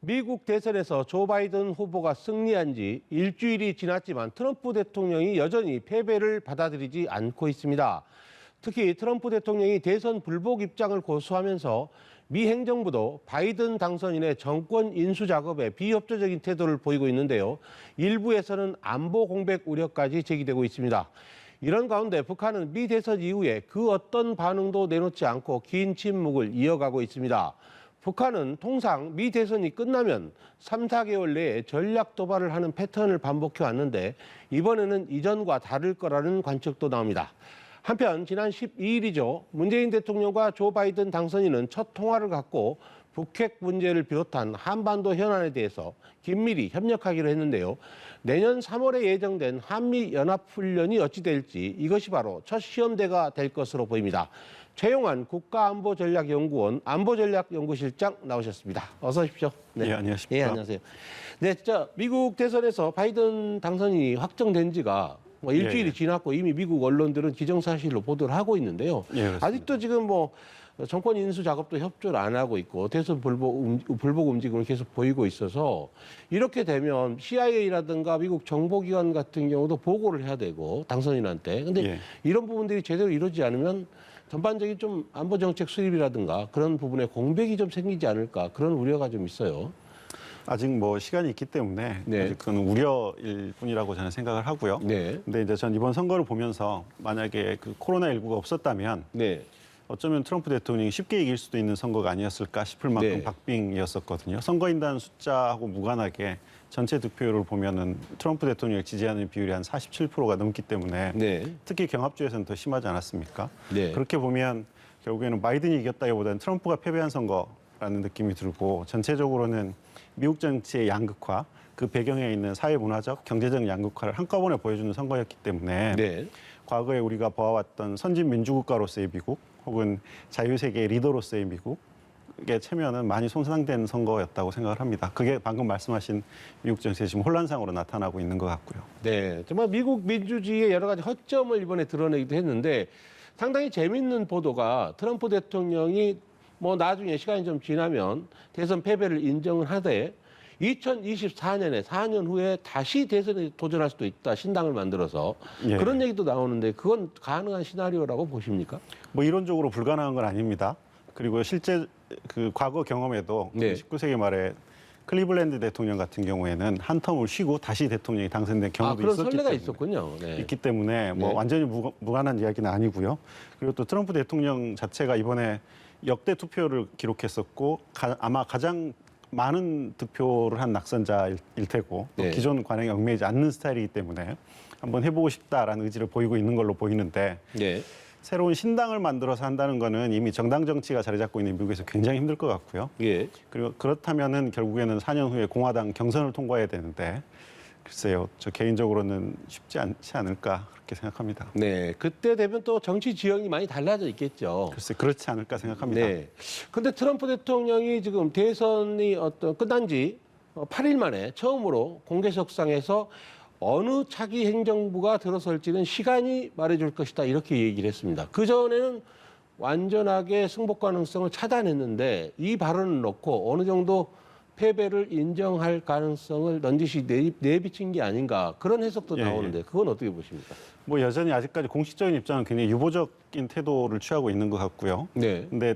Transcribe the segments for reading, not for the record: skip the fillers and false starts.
미국 대선에서 조 바이든 후보가 승리한 지 일주일이 지났지만 트럼프 대통령이 여전히 패배를 받아들이지 않고 있습니다. 특히 트럼프 대통령이 대선 불복 입장을 고수하면서 미 행정부도 바이든 당선인의 정권 인수 작업에 비협조적인 태도를 보이고 있는데요. 일부에서는 안보 공백 우려까지 제기되고 있습니다. 이런 가운데 북한은 미 대선 이후에 그 어떤 반응도 내놓지 않고 긴 침묵을 이어가고 있습니다. 북한은 통상 미 대선이 끝나면 3, 4개월 내에 전략 도발을 하는 패턴을 반복해 왔는데 이번에는 이전과 다를 거라는 관측도 나옵니다. 한편 지난 12일이죠. 문재인 대통령과 조 바이든 당선인은 첫 통화를 갖고 북핵 문제를 비롯한 한반도 현안에 대해서 긴밀히 협력하기로 했는데요. 내년 3월에 예정된 한미연합훈련이 어찌 될지 이것이 바로 첫 시험대가 될 것으로 보입니다. 최용환 국가안보전략연구원 안보전략연구실장 나오셨습니다. 어서 오십시오. 네, 안녕하십니까. 예, 안녕하세요. 네, 진짜 미국 대선에서 바이든 당선인이 확정된 지가 일주일이 지났고 이미 미국 언론들은 기정사실로 보도를 하고 있는데요. 아직도 지금 정권 인수 작업도 협조를 안 하고 있고 대선 불복 움직임을 계속 보이고 있어서 이렇게 되면 CIA라든가 미국 정보기관 같은 경우도 보고를 해야 되고 당선인한테. 근데 이런 부분들이 제대로 이루어지지 않으면 전반적인 좀 안보정책 수립이라든가 그런 부분에 공백이 좀 생기지 않을까 그런 우려가 좀 있어요. 아직 시간이 있기 때문에 아직 그건 우려일 뿐이라고 저는 생각을 하고요. 근데 이제 전 이번 선거를 보면서 만약에 그 코로나19가 없었다면 어쩌면 트럼프 대통령이 쉽게 이길 수도 있는 선거가 아니었을까 싶을 만큼 박빙이었었거든요. 선거인단 숫자하고 무관하게 전체 득표율을 보면은 트럼프 대통령을 지지하는 비율이 한 47%가 넘기 때문에 특히 경합주에서는 더 심하지 않았습니까? 그렇게 보면 결국에는 바이든이 이겼다기보다는 트럼프가 패배한 선거라는 느낌이 들고 전체적으로는 미국 정치의 양극화, 그 배경에 있는 사회문화적, 경제적 양극화를 한꺼번에 보여주는 선거였기 때문에 과거에 우리가 보아왔던 선진 민주국가로서의 미국 혹은 자유세계의 리더로서의 미국의 체면은 많이 손상된 선거였다고 생각을 합니다. 그게 방금 말씀하신 미국 정치의 지금 혼란상으로 나타나고 있는 것 같고요. 네, 정말 미국 민주주의의 여러 가지 허점을 이번에 드러내기도 했는데 상당히 재밌는 보도가 트럼프 대통령이 나중에 시간이 좀 지나면 대선 패배를 인정을 하되 2024년에 4년 후에 다시 대선에 도전할 수도 있다. 신당을 만들어서. 그런 얘기도 나오는데 그건 가능한 시나리오라고 보십니까? 이론적으로 불가능한 건 아닙니다. 그리고 실제 그 과거 경험에도 19세기 말에 클리블랜드 대통령 같은 경우에는 한 텀을 쉬고 다시 대통령이 당선된 경우도 그런 있었기 선례가 때문에 있었군요. 있기 때문에 완전히 무관한 이야기는 아니고요. 그리고 또 트럼프 대통령 자체가 이번에 역대 투표를 기록했었고 아마 가장 많은 득표를 한 낙선자일 테고 또 기존 관행에 얽매이지 않는 스타일이기 때문에 한번 해보고 싶다라는 의지를 보이고 있는 걸로 보이는데 새로운 신당을 만들어서 한다는 거는 이미 정당 정치가 자리 잡고 있는 미국에서 굉장히 힘들 것 같고요. 그리고 그렇다면은 결국에는 4년 후에 공화당 경선을 통과해야 되는데 글쎄요, 저 개인적으로는 쉽지 않지 않을까 그렇게 생각합니다. 네, 그때 되면 또 정치 지형이 많이 달라져 있겠죠. 글쎄, 그렇지 않을까 생각합니다. 근데 트럼프 대통령이 지금 대선이 끝난 지 8일 만에 처음으로 공개석상에서 어느 차기 행정부가 들어설지는 시간이 말해줄 것이다 이렇게 얘기를 했습니다. 그전에는 완전하게 승복 가능성을 차단했는데 이 발언을 놓고 어느 정도 패배를 인정할 가능성을 넌지시 내비친 게 아닌가 그런 해석도 나오는데 그건 어떻게 보십니까? 여전히 아직까지 공식적인 입장은 굉장히 유보적인 태도를 취하고 있는 것 같고요. 근데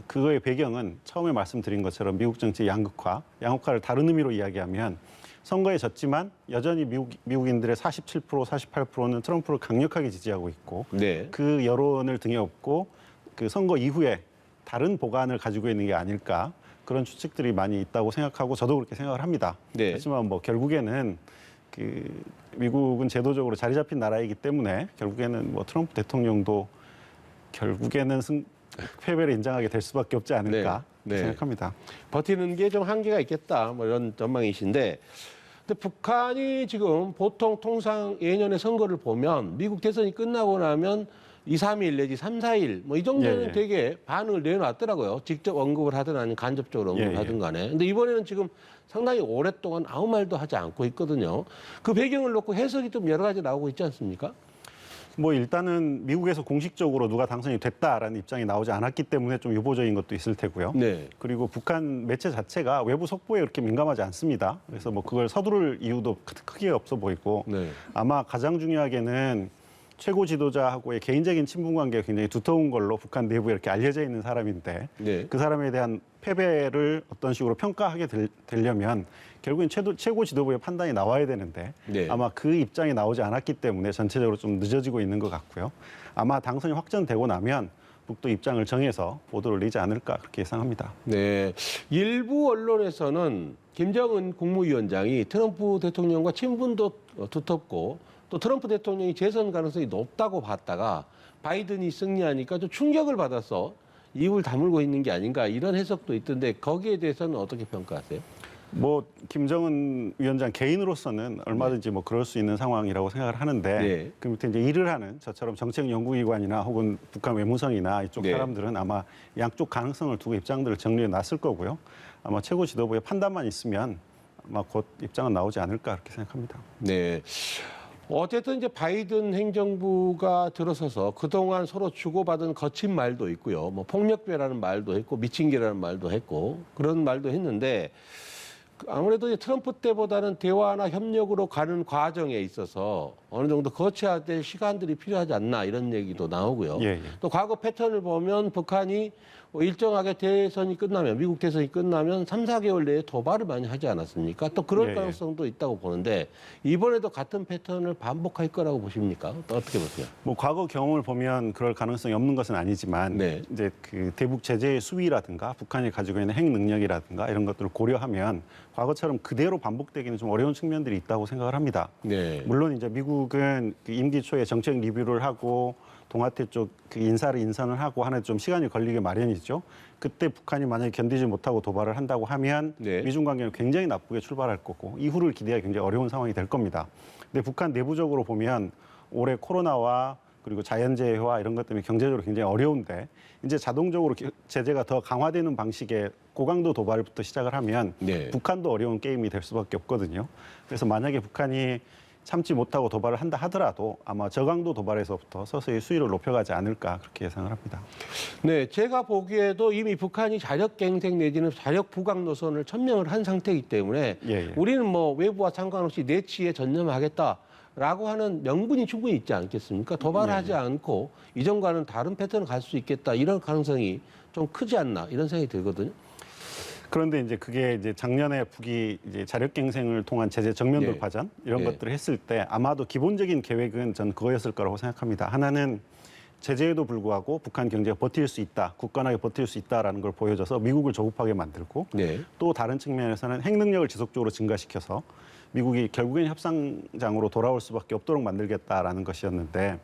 그거의 배경은 처음에 말씀드린 것처럼 미국 정치의 양극화를 다른 의미로 이야기하면 선거에 졌지만 여전히 미국인들의 47%, 48%는 트럼프를 강력하게 지지하고 있고 그 여론을 등에 업고 그 선거 이후에 다른 보관을 가지고 있는 게 아닐까 그런 추측들이 많이 있다고 생각하고 저도 그렇게 생각을 합니다. 하지만 결국에는 미국은 제도적으로 자리 잡힌 나라이기 때문에 결국에는 트럼프 대통령도 결국에는 패배를 인정하게 될 수밖에 없지 않을까 생각합니다. 버티는 게 좀 한계가 있겠다 이런 전망이신데 근데 북한이 지금 보통 통상 예년의 선거를 보면 미국 대선이 끝나고 나면 2, 3일 내지 3, 4일 이 정도는 되게 반응을 내놨더라고요. 직접 언급을 하든 아니면 간접적으로 언급을 하든 간에. 근데 이번에는 지금 상당히 오랫동안 아무 말도 하지 않고 있거든요. 그 배경을 놓고 해석이 좀 여러 가지 나오고 있지 않습니까? 뭐 일단은 미국에서 공식적으로 누가 당선이 됐다라는 입장이 나오지 않았기 때문에 좀 유보적인 것도 있을 테고요. 네. 그리고 북한 매체 자체가 외부 속보에 그렇게 민감하지 않습니다. 그래서 뭐 그걸 서두를 이유도 크게 없어 보이고 네. 아마 가장 중요하게는 최고 지도자하고의 개인적인 친분 관계가 굉장히 두터운 걸로 북한 내부에 이렇게 알려져 있는 사람인데 네. 그 사람에 대한 패배를 어떤 식으로 평가하게 되려면 결국엔 최고 지도부의 판단이 나와야 되는데 네. 아마 그 입장이 나오지 않았기 때문에 전체적으로 좀 늦어지고 있는 것 같고요. 아마 당선이 확정되고 나면 북도 입장을 정해서 보도를 내지 않을까 그렇게 예상합니다. 네. 일부 언론에서는 김정은 국무위원장이 트럼프 대통령과 친분도 두텁고 또 트럼프 대통령이 재선 가능성이 높다고 봤다가 바이든이 승리하니까 좀 충격을 받아서 입을 다물고 있는 게 아닌가 이런 해석도 있던데 거기에 대해서는 어떻게 평가하세요? 뭐 김정은 위원장 개인으로서는 얼마든지 뭐 그럴 수 있는 상황이라고 생각을 하는데 네. 그 밑에 이제 일을 하는 저처럼 정책 연구기관이나 혹은 북한 외무성이나 이쪽 네. 사람들은 아마 양쪽 가능성을 두고 입장들을 정리해 놨을 거고요. 아마 최고 지도부의 판단만 있으면 아마 곧 입장은 나오지 않을까 그렇게 생각합니다. 네. 어쨌든 이제 바이든 행정부가 들어서서 그동안 서로 주고받은 거친 말도 있고요. 뭐 폭력배라는 말도 했고 미친개라는 말도 했고 그런 말도 했는데 아무래도 이제 트럼프 때보다는 대화나 협력으로 가는 과정에 있어서 어느 정도 거쳐야 될 시간들이 필요하지 않나 이런 얘기도 나오고요. 예, 예. 또 과거 패턴을 보면 북한이 일정하게 대선이 끝나면 미국 대선이 끝나면 3, 4개월 내에 도발을 많이 하지 않았습니까? 또 그럴 예, 예. 가능성도 있다고 보는데 이번에도 같은 패턴을 반복할 거라고 보십니까? 어떻게 보세요? 뭐 과거 경험을 보면 그럴 가능성이 없는 것은 아니지만 네. 이제 그 대북 제재의 수위라든가 북한이 가지고 있는 핵 능력이라든가 이런 것들을 고려하면 과거처럼 그대로 반복되기는 좀 어려운 측면들이 있다고 생각을 합니다. 네. 물론 이제 미국은 그 임기 초에 정책 리뷰를 하고 동아태 쪽 그 인사를 인선을 하고 하는 좀 시간이 걸리게 마련이죠. 그때 북한이 만약에 견디지 못하고 도발을 한다고 하면 네. 미중 관계는 굉장히 나쁘게 출발할 거고 이후를 기대하기 굉장히 어려운 상황이 될 겁니다. 근데 북한 내부적으로 보면 올해 코로나와 그리고 자연재해와 이런 것 때문에 경제적으로 굉장히 어려운데 이제 자동적으로 제재가 더 강화되는 방식의 고강도 도발부터 시작을 하면 네. 북한도 어려운 게임이 될 수밖에 없거든요. 그래서 만약에 북한이 참지 못하고 도발을 한다 하더라도 아마 저강도 도발에서부터 서서히 수위를 높여가지 않을까 그렇게 예상을 합니다. 네, 제가 보기에도 이미 북한이 자력갱생 내지는 자력 부강 노선을 천명을 한 상태이기 때문에 예. 우리는 뭐 외부와 상관없이 내치에 전념하겠다라고 하는 명분이 충분히 있지 않겠습니까? 도발하지 않고 이전과는 다른 패턴을 갈 수 있겠다 이런 가능성이 좀 크지 않나 이런 생각이 들거든요. 그런데 이제 그게 이제 작년에 북이 이제 자력갱생을 통한 제재 정면 예. 돌파전 이런 예. 것들을 했을 때 아마도 기본적인 계획은 전 그거였을 거라고 생각합니다. 하나는 제재에도 불구하고 북한 경제가 버틸 수 있다, 굳건하게 버틸 수 있다라는 걸 보여줘서 미국을 조급하게 만들고 네. 또 다른 측면에서는 핵 능력을 지속적으로 증가시켜서 미국이 결국엔 협상장으로 돌아올 수밖에 없도록 만들겠다라는 것이었는데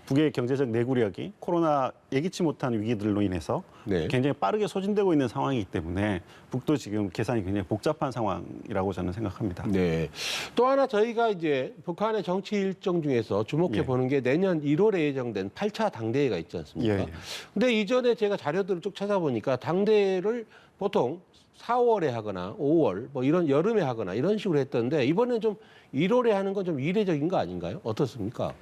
북의 경제적 내구력이 코로나 예기치 못한 위기들로 인해서 네. 굉장히 빠르게 소진되고 있는 상황이기 때문에 북도 지금 계산이 굉장히 복잡한 상황이라고 저는 생각합니다. 네. 또 하나 저희가 이제 북한의 정치 일정 중에서 주목해 보는 게 내년 1월에 예정된 8차 당대회가 있지 않습니까? 예. 근데 이전에 제가 자료들을 쭉 찾아보니까 당대회를 보통 4월에 하거나 5월 뭐 이런 여름에 하거나 이런 식으로 했던데 이번엔 좀 1월에 하는 건 좀 이례적인 거 아닌가요? 어떻습니까?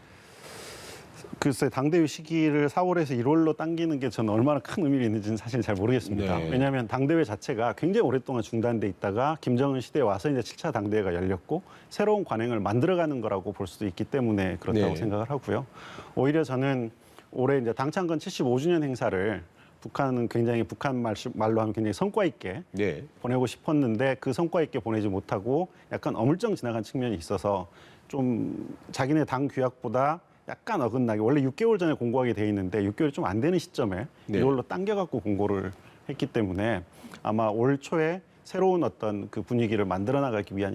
글쎄 당대회 시기를 4월에서 1월로 당기는 게 저는 얼마나 큰 의미가 있는지는 사실 잘 모르겠습니다. 네. 왜냐하면 당대회 자체가 굉장히 오랫동안 중단돼 있다가 김정은 시대에 와서 이제 7차 당대회가 열렸고 새로운 관행을 만들어가는 거라고 볼 수도 있기 때문에 그렇다고 네. 생각을 하고요. 오히려 저는 올해 이제 당창건 75주년 행사를 북한은 굉장히 북한 말로 하면 굉장히 성과 있게 네. 보내고 싶었는데 그 성과 있게 보내지 못하고 약간 어물쩡 지나간 측면이 있어서 좀 자기네 당 규약보다 약간 어긋나게 원래 6개월 전에 공고하게 돼 있는데 6개월이 좀 안 되는 시점에 네. 1월로 당겨갖고 공고를 했기 때문에 아마 올 초에 새로운 어떤 그 분위기를 만들어 나가기 위한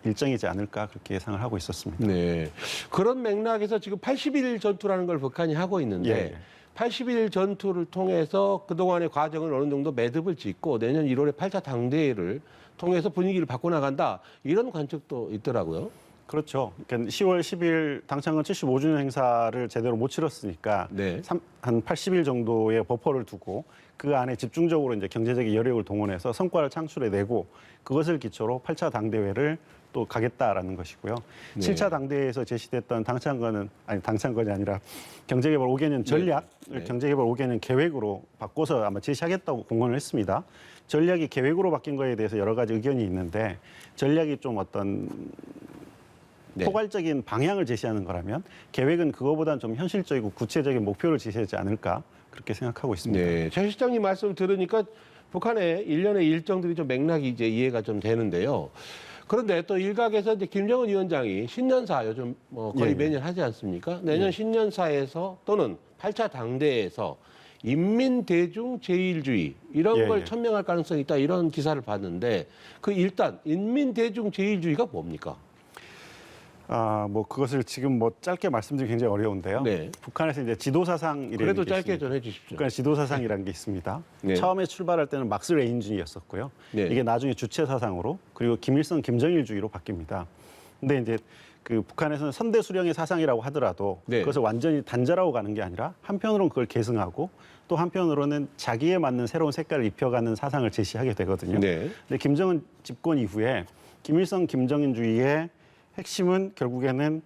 일정이지 않을까 그렇게 예상을 하고 있었습니다. 네. 그런 맥락에서 지금 80일 전투라는 걸 북한이 하고 있는데 예. 80일 전투를 통해서 그동안의 과정을 어느 정도 매듭을 짓고 내년 1월에 8차 당대회를 통해서 분위기를 바꿔나간다. 이런 관측도 있더라고요. 그렇죠. 그러니까 10월 10일 당창건 75주년 행사를 제대로 못 치렀으니까 네. 한 80일 정도의 버퍼를 두고 그 안에 집중적으로 이제 경제적인 여력을 동원해서 성과를 창출해내고 그것을 기초로 8차 당대회를 또 가겠다라는 것이고요. 네. 7차 당대회에서 제시됐던 당창건이 아니라 경제개발 5개년 전략을 네. 경제개발 5개년 계획으로 바꿔서 아마 제시하겠다고 공언을 했습니다. 전략이 계획으로 바뀐 거에 대해서 여러 가지 의견이 있는데 전략이 좀 어떤 네. 포괄적인 방향을 제시하는 거라면 계획은 그거보다는 좀 현실적이고 구체적인 목표를 제시하지 않을까 그렇게 생각하고 있습니다. 네, 최 실장님 말씀 들으니까 북한의 일련의 일정들이 좀 맥락이 이제 이해가 좀 되는데요. 그런데 또 일각에서 이제 김정은 위원장이 신년사 요즘 거의 매년 하지 않습니까? 내년 신년사에서 또는 8차 당대에서 인민대중 제일주의 이런 걸 천명할 가능성이 있다 이런 기사를 봤는데 그 일단 인민대중 제일주의가 뭡니까? 뭐 그것을 지금 뭐 짧게 말씀드리기 굉장히 어려운데요. 네. 북한에서 이제 지도사상이라는 그래도 게 짧게 있습니다. 좀 해주십시오. 북한 지도사상이라는 게 있습니다. 네. 처음에 출발할 때는 막스 레인주의였었고요. 네. 이게 나중에 주체사상으로 그리고 김일성 김정일주의로 바뀝니다. 근데 이제 그 북한에서는 선대 수령의 사상이라고 하더라도 그것을 완전히 단절하고 가는 게 아니라 한편으로는 그걸 계승하고 또 한편으로는 자기에 맞는 새로운 색깔을 입혀가는 사상을 제시하게 되거든요. 근데 김정은 집권 이후에 김일성 김정일주의의 핵심은 결국에는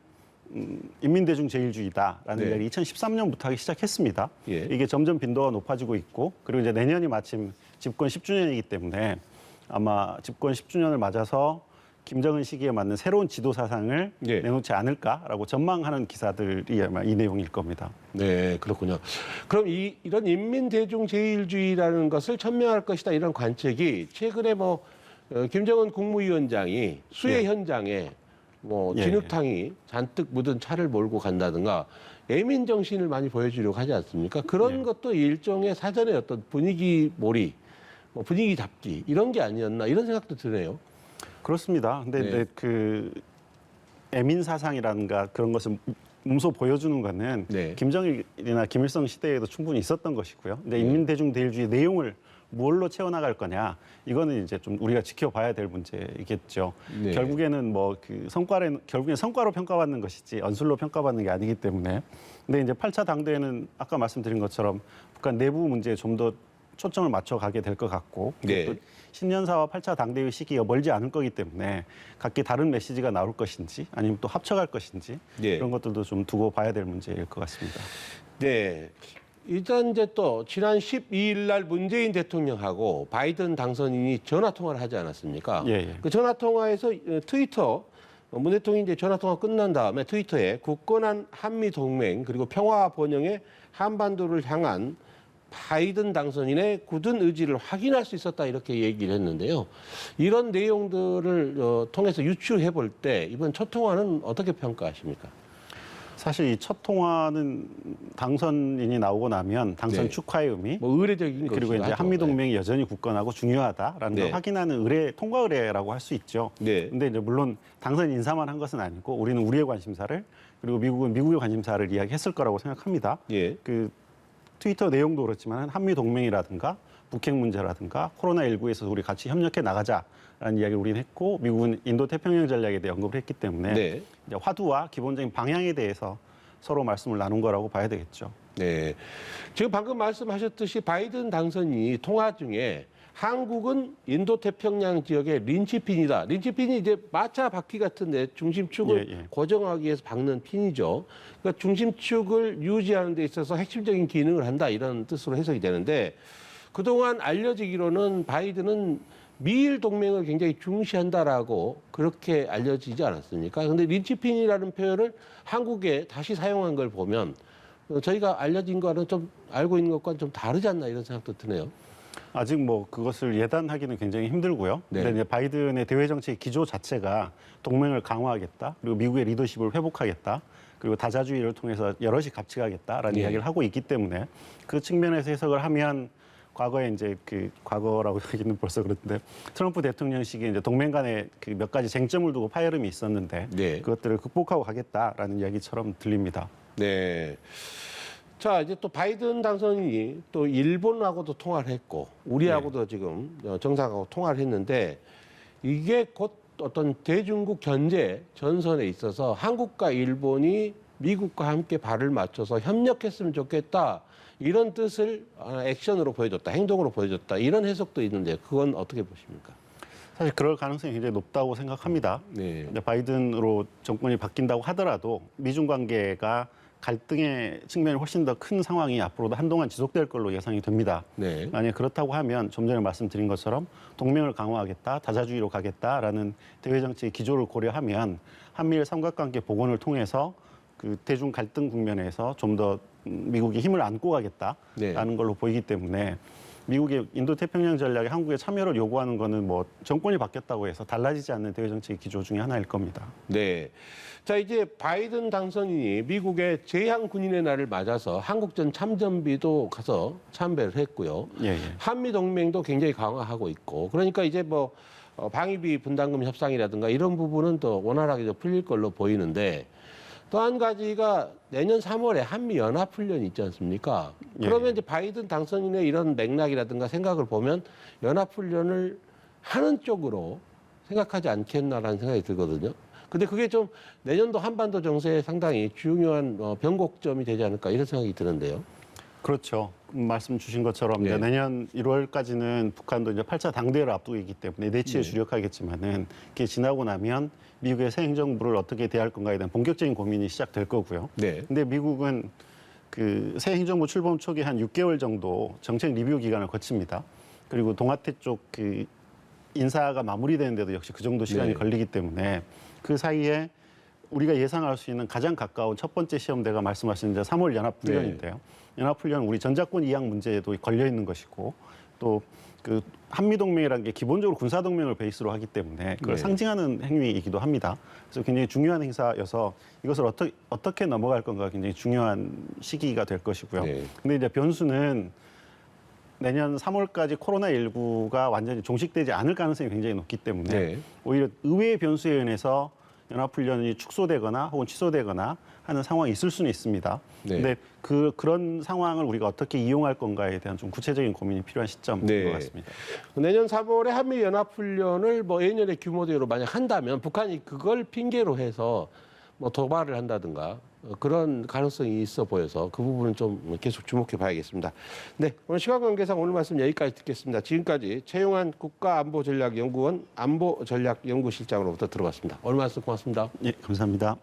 인민대중 제일주의다라는 이야기 2013년부터 하기 시작했습니다. 이게 점점 빈도가 높아지고 있고 그리고 이제 내년이 마침 집권 10주년이기 때문에 아마 집권 10주년을 맞아서 김정은 시기에 맞는 새로운 지도 사상을 내놓지 않을까라고 전망하는 기사들이 아마 이 내용일 겁니다. 네, 그렇군요. 그럼 이런 인민대중 제일주의라는 것을 천명할 것이다 이런 관측이 최근에 김정은 국무위원장이 수해 현장에 진흙탕이 잔뜩 묻은 차를 몰고 간다든가 애민 정신을 많이 보여주려고 하지 않습니까? 그런 것도 일종의 사전의 어떤 분위기 몰이, 분위기 잡기 이런 게 아니었나 이런 생각도 드네요. 그렇습니다. 근데 이제 그 애민 사상이라든가 그런 것을 몸소 보여주는 거는 김정일이나 김일성 시대에도 충분히 있었던 것이고요. 근데 인민대중 제일주의 내용을 뭘로 채워나갈 거냐 이거는 이제 좀 우리가 지켜봐야 될 문제이겠죠. 결국에는 결국엔 성과로 평가받는 것이지 언술로 평가받는 게 아니기 때문에. 근데 이제 8차 당대회는 아까 말씀드린 것처럼 북한 내부 문제에 좀 더 초점을 맞춰가게 될 것 같고 또 신년사와 8차 당대회 시기가 멀지 않을 거기 때문에 각기 다른 메시지가 나올 것인지 아니면 또 합쳐갈 것인지 이런 것들도 좀 두고 봐야 될 문제일 것 같습니다. 네. 일단 이제 또 지난 12일 날 문재인 대통령하고 바이든 당선인이 전화 통화를 하지 않았습니까? 그 전화 통화에서 트위터 문 대통령이 이제 전화 통화 끝난 다음에 트위터에 굳건한 한미 동맹 그리고 평화 번영의 한반도를 향한 바이든 당선인의 굳은 의지를 확인할 수 있었다 이렇게 얘기를 했는데요. 이런 내용들을 통해서 유추해 볼 때 이번 첫 통화는 어떻게 평가하십니까? 사실 이 첫 통화는 당선인이 나오고 나면 당선 축하의 의미, 의례적인 그리고 이제 한미 동맹이 여전히 굳건하고 중요하다라는 걸 확인하는 통과 의례라고 할 수 있죠. 근데 이제 물론 당선 인사만 한 것은 아니고 우리는 우리의 관심사를 그리고 미국은 미국의 관심사를 이야기했을 거라고 생각합니다. 그 트위터 내용도 그렇지만 한미 동맹이라든가 북핵 문제라든가 코로나19에서 우리 같이 협력해 나가자라는 이야기를 우리는 했고 미국은 인도 태평양 전략에 대해 언급을 했기 때문에 이제 화두와 기본적인 방향에 대해서 서로 말씀을 나눈 거라고 봐야 되겠죠. 네. 지금 방금 말씀하셨듯이 바이든 당선인이 통화 중에 한국은 인도 태평양 지역의 린치핀이다. 린치핀이 이제 마차 바퀴 같은데 중심축을 고정하기 위해서 박는 핀이죠. 그러니까 중심축을 유지하는 데 있어서 핵심적인 기능을 한다 이런 뜻으로 해석이 되는데 그동안 알려지기로는 바이든은 미일 동맹을 굉장히 중시한다라고 그렇게 알려지지 않았습니까? 근데 린치핀이라는 표현을 한국에 다시 사용한 걸 보면 저희가 알려진 거는 좀 알고 있는 것과는 좀 다르지 않나 이런 생각도 드네요. 아직 그것을 예단하기는 굉장히 힘들고요. 근데 이제 바이든의 대외 정책 기조 자체가 동맹을 강화하겠다, 그리고 미국의 리더십을 회복하겠다, 그리고 다자주의를 통해서 여럿이 같이가겠다라는 이야기를 하고 있기 때문에 그 측면에서 해석을 하면 과거에 이제 과거라고 하기는 벌써 그런데 트럼프 대통령 시기에 이제 동맹 간에 몇 가지 쟁점을 두고 파열음이 있었는데 그것들을 극복하고 가겠다라는 이야기처럼 들립니다. 네. 자, 이제 또 바이든 당선인이 또 일본하고도 통화를 했고 우리하고도 지금 정상하고 통화를 했는데 이게 곧 어떤 대중국 견제 전선에 있어서 한국과 일본이 미국과 함께 발을 맞춰서 협력했으면 좋겠다. 이런 뜻을 액션으로 보여줬다. 행동으로 보여줬다. 이런 해석도 있는데 그건 어떻게 보십니까? 사실 그럴 가능성이 굉장히 높다고 생각합니다. 네. 바이든으로 정권이 바뀐다고 하더라도 미중 관계가 갈등의 측면이 훨씬 더 큰 상황이 앞으로도 한동안 지속될 걸로 예상이 됩니다. 네. 만약 그렇다고 하면 좀 전에 말씀드린 것처럼 동맹을 강화하겠다, 다자주의로 가겠다라는 대외 정책의 기조를 고려하면 한미일 삼각관계 복원을 통해서 그 대중 갈등 국면에서 좀 더 미국이 힘을 안고 가겠다라는 걸로 보이기 때문에 미국의 인도태평양 전략에 한국의 참여를 요구하는 거는 뭐 정권이 바뀌었다고 해서 달라지지 않는 대외 정책의 기조 중에 하나일 겁니다. 네. 자, 이제 바이든 당선인이 미국의 제향 군인의 날을 맞아서 한국전 참전비도 가서 참배를 했고요. 예. 한미 동맹도 굉장히 강화하고 있고. 그러니까 이제 뭐 방위비 분담금 협상이라든가 이런 부분은 더 원활하게 좀 풀릴 걸로 보이는데 또 한 가지가 내년 3월에 한미 연합훈련이 있지 않습니까? 그러면 이제 바이든 당선인의 이런 맥락이라든가 생각을 보면 연합훈련을 하는 쪽으로 생각하지 않겠나라는 생각이 들거든요. 근데 그게 좀 내년도 한반도 정세에 상당히 중요한 변곡점이 되지 않을까 이런 생각이 드는데요. 그렇죠. 말씀 주신 것처럼 이제 내년 1월까지는 북한도 이제 8차 당대회를 앞두고 있기 때문에 내치에 주력하겠지만은 그게 지나고 나면 미국의 새 행정부를 어떻게 대할 건가에 대한 본격적인 고민이 시작될 거고요. 근데 미국은 그 새 행정부 출범 초기 한 6개월 정도 정책 리뷰 기간을 거칩니다. 그리고 동아태 쪽 그 인사가 마무리되는데도 역시 그 정도 시간이 걸리기 때문에 그 사이에 우리가 예상할 수 있는 가장 가까운 첫 번째 시험대가 말씀하신 이제 3월 연합훈련인데요. 연합훈련 우리 전자권 이양 문제에도 걸려 있는 것이고 또 그 한미동맹이라는 게 기본적으로 군사동맹을 베이스로 하기 때문에 그걸 상징하는 행위이기도 합니다. 그래서 굉장히 중요한 행사여서 이것을 어떻게 넘어갈 건가 굉장히 중요한 시기가 될 것이고요. 근데 이제 변수는 내년 3월까지 코로나19가 완전히 종식되지 않을 가능성이 굉장히 높기 때문에 오히려 의외의 변수에 의해서 연합훈련이 축소되거나 혹은 취소되거나 하는 상황이 있을 수는 있습니다. 근데 그런 상황을 우리가 어떻게 이용할 건가에 대한 좀 구체적인 고민이 필요한 시점인 것 같습니다. 내년 3월에 한미 연합훈련을 뭐 예년의 규모대로 만약 한다면 북한이 그걸 핑계로 해서 뭐 도발을 한다든가 그런 가능성이 있어 보여서 그 부분은 좀 계속 주목해 봐야겠습니다. 네, 오늘 시간 관계상 오늘 말씀 여기까지 듣겠습니다. 지금까지 최용한 국가안보전략연구원 안보전략연구실장으로부터 들어봤습니다. 오늘 말씀 고맙습니다. 예, 감사합니다.